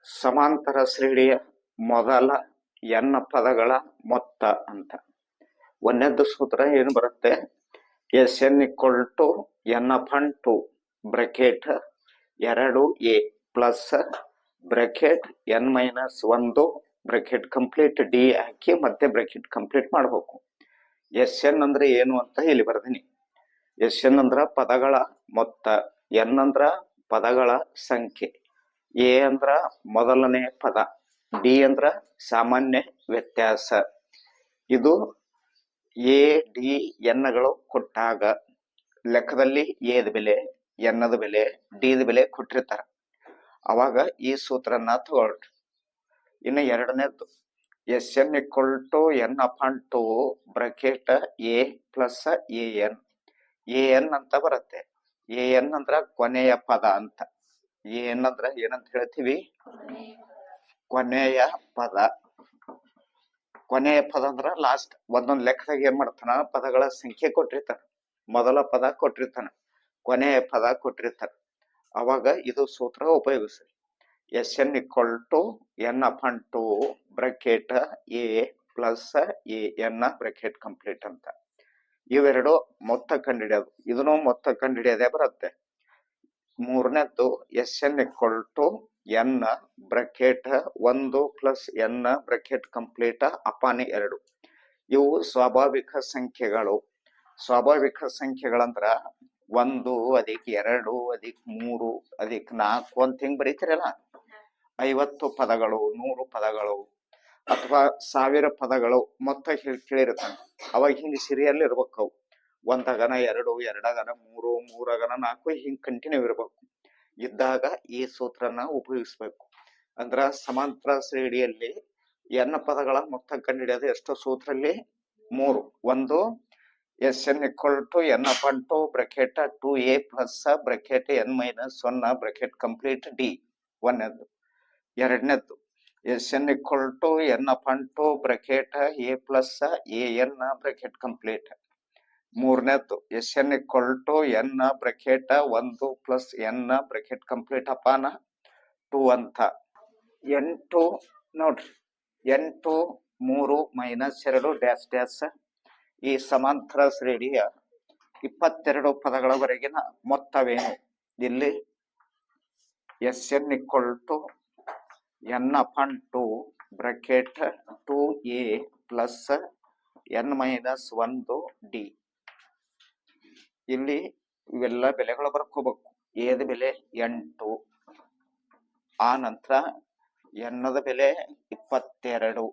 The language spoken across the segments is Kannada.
ಸಮಾಂತರ ಶ್ರೇಣಿಯ ಮೊದಲ ಎನ್ ಪದಗಳ ಮೊತ್ತ ಅಂತ. ಒಂದನೇದ್ದು ಸೂತ್ರ ಏನು ಬರುತ್ತೆ? S N equal to N upon two bracket 2a plus bracket N minus 1 bracket complete D ಹಾಕಿ ಮತ್ತೆ ಬ್ರಕೆಟ್ ಕಂಪ್ಲೀಟ್ ಮಾಡಬೇಕು. ಎಸ್ ಎನ್ ಅಂದ್ರೆ ಏನು ಅಂತ ಇಲ್ಲಿ ಬರ್ತೀನಿ. ಎಸ್ ಎನ್ ಅಂದ್ರ ಪದಗಳ ಮೊತ್ತ, ಎನ್ ಅಂದ್ರ ಪದಗಳ ಸಂಖ್ಯೆ, ಎ ಅಂದ್ರ ಮೊದಲನೇ ಪದ, ಡಿ ಅಂದ್ರ ಸಾಮಾನ್ಯ ವ್ಯತ್ಯಾಸ. ಇದು ಎ ಡಿ ಎನ್ಗಳು ಕೊಟ್ಟಾಗ ಲೆಕ್ಕದಲ್ಲಿ ಎದ ಬೆಲೆ, ಎನ್ನದ ಬೆಲೆ, ಡಿದ ಬೆಲೆ ಕೊಟ್ಟಿರ್ತಾರ. ಅವಾಗ ಈ ಸೂತ್ರನ ತಗೊಳ್ರಿ. ಇನ್ನು ಎರಡನೇದ್ದು S N equal to N upon two bracket A plus A N ಅಂತ ಬರುತ್ತೆ. ಎ ಎನ್ ಅಂದ್ರ ಕೊನೆಯ ಪದ ಅಂತ. ಎ ಎನ್ ಅಂದ್ರ ಏನಂತ ಹೇಳ್ತೀವಿ? ಕೊನೆಯ ಪದ. ಕೊನೆಯ ಪದ ಅಂದ್ರ ಲಾಸ್ಟ್. ಒಂದೊಂದ್ ಲೆಕ್ಕದಾಗ ಏನ್ ಮಾಡ್ತಾನ, ಪದಗಳ ಸಂಖ್ಯೆ ಕೊಟ್ಟಿರ್ತಾನ. ಮೊದಲ ಪದ ಕೊಟ್ಟಿರ್ತಾನ, ಕೊನೆಯ ಪದ ಕೊಟ್ಟಿರ್ತಾನ. ಅವಾಗ ಇದು ಸೂತ್ರ ಉಪಯೋಗಿಸ್ರಿ. S N equal to N upon two bracket A plus A N bracket complete ಅಂತ. ಇವೆರಡು ಮೊತ್ತ ಕಂಡುಹಿಡಿಯೋದು. ಇದನ್ನು ಮೊತ್ತ ಕಂಡುಹಿಡಿಯೋದೇ ಬರುತ್ತೆ. ಮೂರನೇದ್ದು S N equal to N bracket 1 plus N bracket complete upon 2. ಇವು ಸ್ವಾಭಾವಿಕ ಸಂಖ್ಯೆಗಳು. ಸ್ವಾಭಾವಿಕ ಸಂಖ್ಯೆಗಳಂದ್ರ 1 ಅಧಿಕ್ 2 ಅಧಿಕ್ 3 ಅಧಿಕ್ 4 ಅಂತ ಹಿಂಗ್ ಬರೀತಿರಲ್ಲ. 50 ಪದಗಳು, 100 ಪದಗಳು ಅಥವಾ 1000 ಪದಗಳು ಮೊತ್ತ ಕೇಳಿರ್ತಾನೆ. ಅವಾಗ ಹಿಂಗ್ ಸಿರಿಯಲ್ಲಿ ಇರ್ಬೇಕು. ಅವು 1 ಅಗನ 2, 2 ಅಗನ 3, 3 ಅಗನ 4 ಹಿಂಗ್ ಕಂಟಿನ್ಯೂ ಇರ್ಬೇಕು. ಇದ್ದಾಗ ಈ ಸೂತ್ರನ ಉಪಯೋಗಿಸ್ಬೇಕು. ಅಂದ್ರ ಸಮಾಂತರ ಶ್ರೇಣಿಯಲ್ಲಿ ಎನ್ ಪದಗಳ ಮೊತ್ತ ಕಂಡುಹಿಡಿಯೋದು ಎಷ್ಟು ಸೂತ್ರಲ್ಲಿ? 3. ಒಂದು S N equal to N upon two bracket 2a plus bracket N minus 1 bracket complete D ಒಂದನೇದ್ದು. ಎರಡನೇದ್ದು S N equal to N upon two bracket A plus A N bracket complete. ಮೂರನೇದ್ದು S N equal to N bracket 1 plus N bracket complete upon 2 ಅಂತ. 8 ನೋಡ್ರಿ, 8 3 ಮೈನಸ್ 2 ಡ್ಯಾಶ್ ಡ್ಯಾಶ್. ಈ ಸಮಾಂತರ ಶ್ರೇಣಿಯ 22 ಪದಗಳವರೆಗಿನ ಮೊತ್ತವೇನು? ಇಲ್ಲಿ S N equal to N upon two bracket 2a plus N minus 1 D. ಇಲ್ಲಿ ಇವೆಲ್ಲ ಬೆಲೆಗಳು ಬರ್ಕೋಬೇಕು. ಎದ ಬೆಲೆ 8, ಆ ನಂತರ ಎನ್ನದ ಬೆಲೆ 22,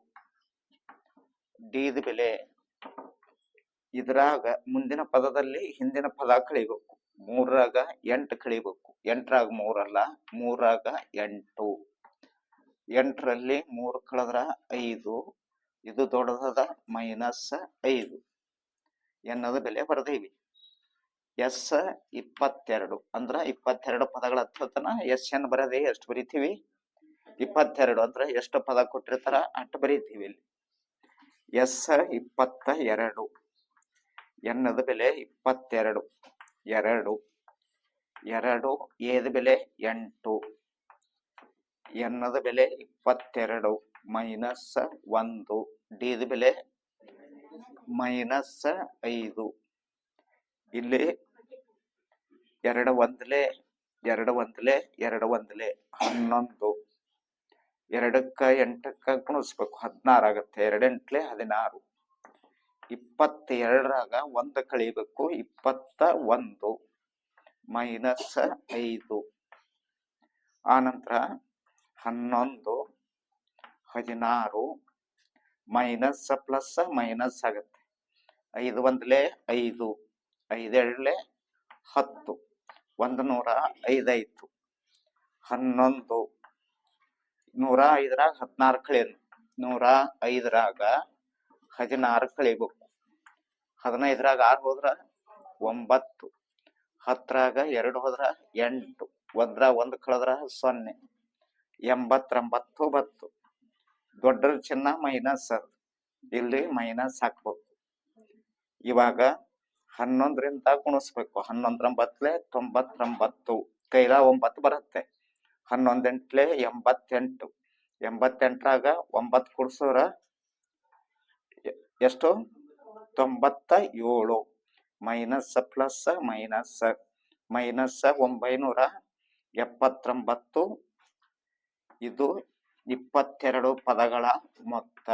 ಡಿದ ಬೆಲೆ ಇದ್ರಾಗ ಮುಂದಿನ ಪದದಲ್ಲಿ ಹಿಂದಿನ ಪದ ಕಳಿಬೇಕು. 3ರಾಗ 8 ಕಳಿಬೇಕು. 8ರಾಗ 3 ಅಲ್ಲ, 3ರಾಗ 8. 8ರಲ್ಲಿ 3 ಕಳೆದ್ರ 5, ಇದು ದೊಡ್ಡದಾದ ಮೈನಸ್ 5. ಎನ್ನದ ಬೆಲೆ ಬರ್ದೀವಿ. ಎಸ್ 22 ಅಂದ್ರ 22 ಪದಗಳ ಹತ್ತತನ ಎಸ್ ಎನ್ ಬರದೆ ಎಷ್ಟು ಬರಿತೀವಿ? 22 ಅಂದ್ರ ಎಷ್ಟು ಪದ ಕೊಟ್ಟಿರ್ತಾರ ಅಷ್ಟು ಬರೀತೀವಿ. ಇಲ್ಲಿ ಎಸ್ 22, ಎನ್ನದ ಬೆಲೆ 22, 2 ಎದ ಬೆಲೆ 8, ಎನ್ನದ ಬೆಲೆ 22 ಮೈನಸ್ 1, ಡಿದ ಬೆಲೆ ಮೈನಸ್ 5. ಇಲ್ಲಿ 2 ಒಂದ್ಲೆ 2 11, 2ಕ್ಕ 8ಕ್ಕ ಗುಣಿಸ್ಬೇಕು, 16 ಆಗತ್ತೆ. 2 8 16. 22ರಾಗ 1 ಕಳಿಬೇಕು, 21 ಮೈನಸ್ 5. ಆನಂತರ 11, 16 ಮೈನಸ್ ಪ್ಲಸ್ ಮೈನಸ್ ಆಗತ್ತೆ. 5 ಒಂದ್ಲೆ 5, 5 2 10, 105 ಆಯ್ತು. 11, 105ರಾಗ 16 ಕಳಿಯನು, 105ರಾಗ 16 ಕಳಿಬೇಕು. 15ರಾಗ 6 ಹೋದ್ರ 9, 10ರಾಗ 2 ಹೋದ್ರ 8, 1ರಾಗ 1 ಕಳೆದ್ರ 0, 89. ದೊಡ್ಡ ಚಿನ್ನ ಮೈನಸ್, ಇಲ್ಲಿ ಮೈನಸ್ ಹಾಕ್ಬೇಕು. ಇವಾಗ 11ರಿಂದ ಗುಣಿಸ್ಬೇಕು. 11 9 99, ಕೈಲ 9 ಬರುತ್ತೆ. 11 ಎಂಟ್ಲೆ 88. 88ರಾಗ 9 ಕೂಡ್ಸೋರ ಎಷ್ಟು? 97. Minus plus minus minus 979. ಇದು 22 ಪದಗಳ ಮೊತ್ತ.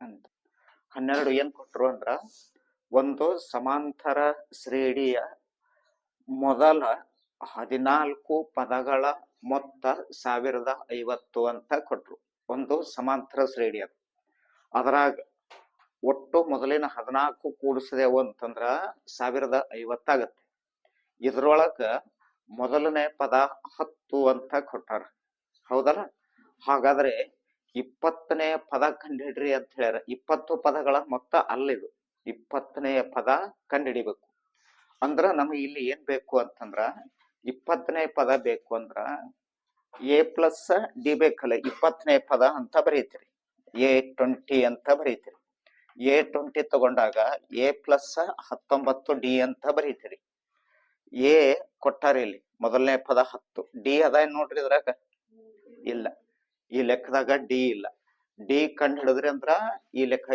ಅಂತ 12 ಏನ್ ಕೊಟ್ರು ಅಂದ್ರ ಒಂದು ಸಮಾಂತರ ಶ್ರೇಣಿಯ ಮೊದಲ 14 ಪದಗಳ ಮೊತ್ತ 1050 ಅಂತ ಕೊಟ್ರು. ಒಂದು ಸಮಾಂತರ ಶ್ರೇಣಿ ಅದು. ಅದ್ರಾಗ ಒಟ್ಟು ಮೊದಲಿನ 14 ಕೂಡಿಸಿದೆವು ಅಂತಂದ್ರ 1050 ಆಗತ್ತೆ. ಇದ್ರೊಳಗ ಮೊದಲನೇ ಪದ 10 ಅಂತ ಕೊಟ್ಟಾರ, ಹೌದಲ್ಲ? ಹಾಗಾದ್ರೆ 20ನೇ ಪದ ಕಂಡುಹಿಡ್ರಿ ಅಂತ ಹೇಳ್ಯಾರ. 20 ಪದಗಳ ಮೊತ್ತ ಅಲ್ಲಿದು. 20ನೇ ಪದ ಕಂಡುಹಿಡಿಬೇಕು ಅಂದ್ರ ನಮಗೆ ಇಲ್ಲಿ ಏನ್ ಬೇಕು ಅಂತಂದ್ರ 20ನೇ ಪದ ಬೇಕು ಅಂದ್ರ ಎ ಪ್ಲಸ್ ಡಿ ಬೇಕಲ್ಲ. 20ನೇ ಪದ ಅಂತ ಬರೀತೀರಿ, A20 ಅಂತ ಬರೀತೀರಿ. A20 ತಗೊಂಡಾಗ ಎ ಪ್ಲಸ್ 19 ಡಿ ಅಂತ ಬರೀತೀರಿ. ಎ ಕೊಟ್ಟಾರ ಇಲ್ಲಿ ಮೊದಲನೇ ಪದ 10, ಡಿ ಅದ ನೋಡ್ರಿ ಇದ್ರಾಗ ಇಲ್ಲ. ಈ ಲೆಕ್ಕದಾಗ ಡಿ ಇಲ್ಲ. ಡಿ ಕಂಡು ಹಿಡಿದ್ರಿ ಅಂದ್ರ ಈ ಲೆಕ್ಕ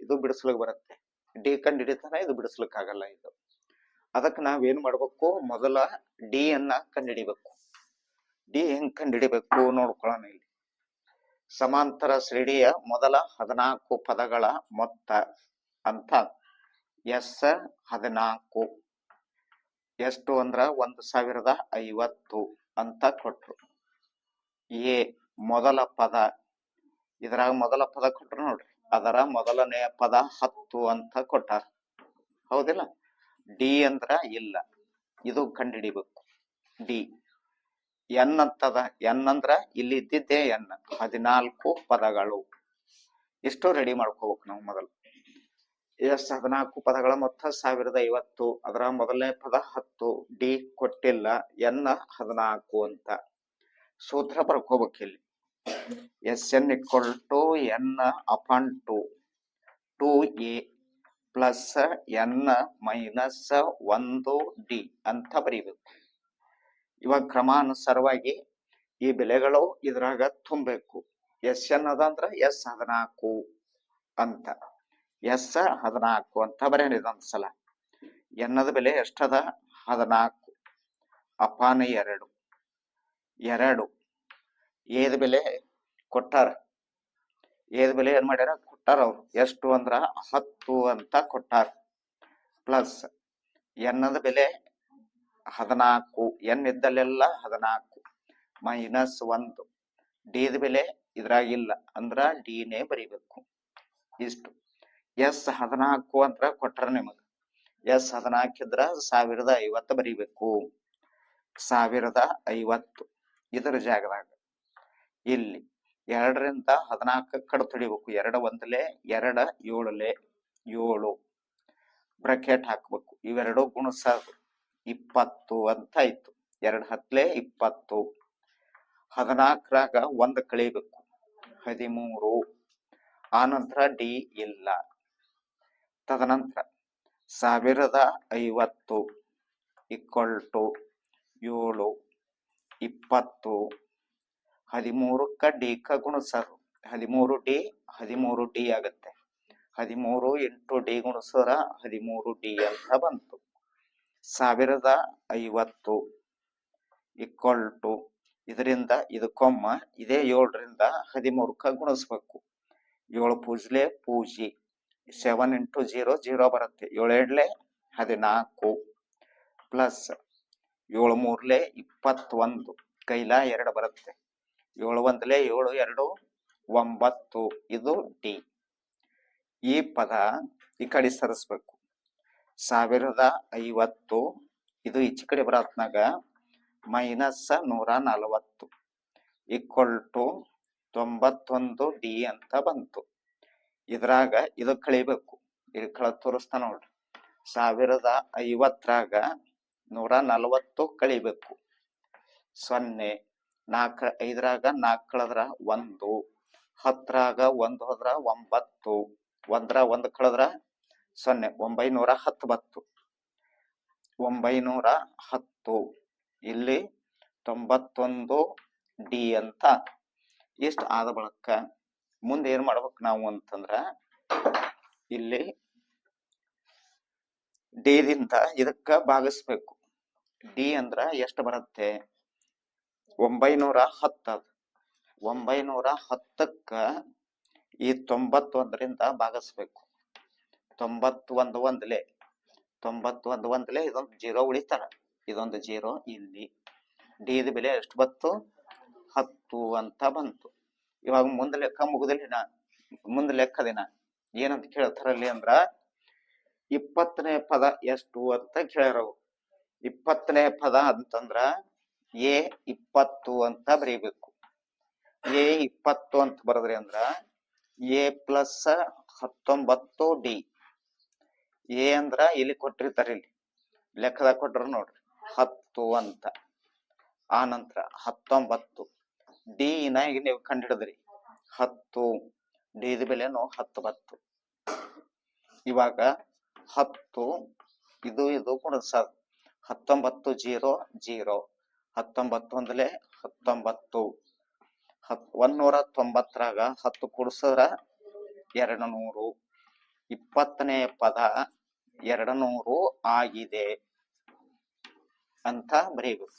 ಇದು ಬಿಡಿಸ್ಲಿಕ್ ಬರುತ್ತೆ. ಡಿ ಕಂಡು ಹಿಡಿತಾನ, ಇದು ಬಿಡಿಸ್ಲಿಕ್ ಆಗಲ್ಲ ಇದು. ಅದಕ್ಕೆ ನಾವೇನ್ ಮಾಡ್ಬೇಕು? ಮೊದಲ ಡಿ ಅನ್ನ ಕಂಡುಹಿಡಿಬೇಕು. ಡಿ ಹೆಂಗ್ ಕಂಡುಹಿಡಿಬೇಕು ನೋಡ್ಕೊಳ್ಳೋಣ. ಇಲ್ಲಿ ಸಮಾಂತರ ಶ್ರೇಣಿಯ ಮೊದಲ 14 ಪದಗಳ ಮೊತ್ತ ಅಂತ S14 ಎಷ್ಟು ಅಂದ್ರ 1050 ಅಂತ ಕೊಟ್ರು. ಎ ಮೊದಲ ಪದ, ಇದ್ರಾಗ ಮೊದಲ ಪದ ಕೊಟ್ರು ನೋಡ್ರಿ, ಅದರ ಮೊದಲನೇ ಪದ 10 ಅಂತ ಕೊಟ್ಟಾರ, ಹೌದಿಲ್ಲ? ಡಿ ಅಂದ್ರ ಇಲ್ಲ, ಇದು ಕಂಡುಹಿಡಿಬೇಕು. ಡಿ ಎನ್ ಅಂತದ. ಎನ್ ಅಂದ್ರ ಇಲ್ಲಿ ಇದ್ದಿದ್ದೆ ಎನ್, 14 ಪದಗಳು. ಇಷ್ಟು ರೆಡಿ ಮಾಡ್ಕೋಬೇಕು ನಾವು ಮೊದಲು. S14 ಪದಗಳ ಮೊತ್ತ 1050. ಅದರ ಮೊದಲನೇ ಪದ 10, ಡಿ ಕೊಟ್ಟಿಲ್ಲ, ಎನ್ 14 ಅಂತ ಸೂತ್ರ ಬರ್ಕೋಬೇಕು. ಇಲ್ಲಿ Sn = n/2, 2a plus n minus 1d ಅಂತ ಬರೀಬೇಕು. ಇವಾಗ ಕ್ರಮಾನುಸಾರವಾಗಿ ಈ ಬೆಲೆಗಳು ಇದ್ರಾಗ ತುಂಬಬೇಕು. Sn ಅದಂದ್ರ S14 ಅಂತ, S14 ಅಂತ ಬರೆಯೋಣ ಇದೊಂದ್ಸಲ. ಎನ್ನದ ಬೆಲೆ ಎಷ್ಟದ? 14 ಅಪಾನ 2. ಏದ ಬೆಲೆ ಕೊಟ್ಟಾರ. ಏದ ಬೆಲೆ ಏನ್ ಮಾಡ್ಯಾರ? ಕೊಟ್ಟಾರ ಅವ್ರು. ಎಷ್ಟು ಅಂದ್ರ 10 ಅಂತ ಕೊಟ್ಟಾರ. ಪ್ಲಸ್ ಎನ್ನದ ಬೆಲೆ 14, ಎನ್ ಇದ್ದಲ್ಲೆಲ್ಲ 14 ಮೈನಸ್ 1. ಡಿದ ಬೆಲೆ ಇದ್ರಾಗಿಲ್ಲ ಅಂದ್ರ ಡಿನೇ ಬರಿಬೇಕು. ಇಷ್ಟು S14 ಅಂತ ಕೊಟ್ಟಾರ ನಿಮಗ. S14 ಇದ್ರ 1050 ಬರಿಬೇಕು. 1050 ಇದರ ಜಾಗದಾಗ ಇಲ್ಲಿ 2ರಿಂದ 14 ಕಡೆ ತುಡಿಬೇಕು. 2 ಒಂದಲೆ 2 7ಲೆ 7 ಬ್ರಾಕೆಟ್ ಹಾಕ್ಬೇಕು. ಇವೆರಡು ಗುಣಿಸೋದು 20 ಅಂತ ಆಯ್ತು. 2 10ಲೆ 20. 14ರಾಗ 1 ಕಳಿಬೇಕು, 13. ಆನಂತರ ಡಿ ಇಲ್ಲ. ತದನಂತರ 1050 = 7, 20. 13ಕ್ಕ ಡಿ ಕ ಗುಣಿಸೋದು 13d 13d ಆಗತ್ತೆ. 13 × ಡಿ ಗುಣಿಸೋರ 13d ಅಂತ ಬಂತು. 1050 = ಇದರಿಂದ ಇದಕ್ಕೊಮ್ಮ ಇದೇ 7ರಿಂದ 13ಕ್ಕ ಗುಣಿಸ್ಬೇಕು. 7 ಪೂಜ್ಲೆ ಪೂಜಿ, 7 × 0 0 ಬರುತ್ತೆ. 7 2ಲೆ 14 ಪ್ಲಸ್ 7 3ಲೆ 21, ಕೈಲ 2 ಬರುತ್ತೆ. 7 1ಲೆ 7 2 9. ಇದು ಡಿ. ಈ ಪದ ಈ ಕಡೆ ಸರಿಸ್ಬೇಕು. 1050 ಇದು ಈಚೆ ಕಡೆ ಬರತ್ನಾಗ ಮೈನಸ್ 140 = 91d ಅಂತ ಬಂತು. ಇದ್ರಾಗ ಇದು ಕಳಿಬೇಕು. ಇಲ್ಲಿ ತೋರಿಸ್ತಾ ನೋಡ್ರಿ. 1050ರಾಗ 140 ಕಳಿಬೇಕು. 0, 4 5ರಾಗ 4 ಕಳೆದ್ರ 1, 10ರಾಗ 1 ಹೋದ್ರ 9, 1ರ 1 ಕಳೆದ್ರ 0, 910 ಬತ್ತು. 910 ಇಲ್ಲಿ 91 ಡಿ ಅಂತ ಇಷ್ಟು ಆದ ಬಳಕ ಮುಂದೆ ಏನ್ ಮಾಡ್ಬೇಕು ನಾವು ಅಂತಂದ್ರ ಇಲ್ಲಿ ಡಿ ದಿಂದ ಇದಕ್ಕ ಭಾಗಿಸ್ಬೇಕು. ಡಿ ಅಂದ್ರ ಎಷ್ಟು ಬರುತ್ತೆ? 910 ಅದು 910ಕ್ಕ ಈ 91ರಿಂದ ಭಾಗಿಸ್ಬೇಕು. 91 ಒಂದ್ಲೆ 91 ಒಂದ್ಲೆ ಇದೊಂದು 0 ಉಳಿತಾರ, ಇದೊಂದು 0 ಇಲ್ಲಿ. ಡಿ ದ ಬೆಲೆ ಎಷ್ಟು ಬಂತು? 10 ಅಂತ ಬಂತು. ಇವಾಗ ಮುಂದೆ ಲೆಕ್ಕ ಮುಗುದಿಲ್ಲ, ಮುಂದೆ ಲೆಕ್ಕದಿನ ಏನಂತ ಕೇಳ್ತಾರಲ್ಲಿ ಅಂದ್ರ 20ನೇ ಪದ ಎಷ್ಟು ಅಂತ ಕೇಳ್ಯಾರ. 20ನೇ ಪದ ಅಂತಂದ್ರ ಎ 20 ಅಂತ ಬರೀಬೇಕು. ಎ 20 ಅಂತ ಬರದ್ರಿ ಅಂದ್ರ ಎ ಪ್ಲಸ್ 19 ಡಿ. ಎ ಅಂದ್ರ ಇಲ್ಲಿ ಕೊಟ್ಟಿರ್ತಾರ, ಇಲ್ಲಿ ಲೆಕ್ಕದಾಗ ಕೊಟ್ರ ನೋಡ್ರಿ 10 ಅಂತ. ಆ ನಂತರ 19 ಡಿ ನ ಈಗ ನೀವು ಕಂಡು ಹಿಡಿದ್ರಿ 10. ಡಿ ದ ಬೆಲೆನು 10 ಬತ್ತು. ಇವಾಗ 10 ಇದು ಇದು ಗುಣಿಸೋದು. 19 0 0 19 ಒಂದಲೆ 19. 190ರಾಗ 10 ಕೂಡಿಸಿದ್ರ 200. 20ನೇ ಪದ 200 ಆಗಿದೆ ಅಂತ ಬರೀಬೇಕು.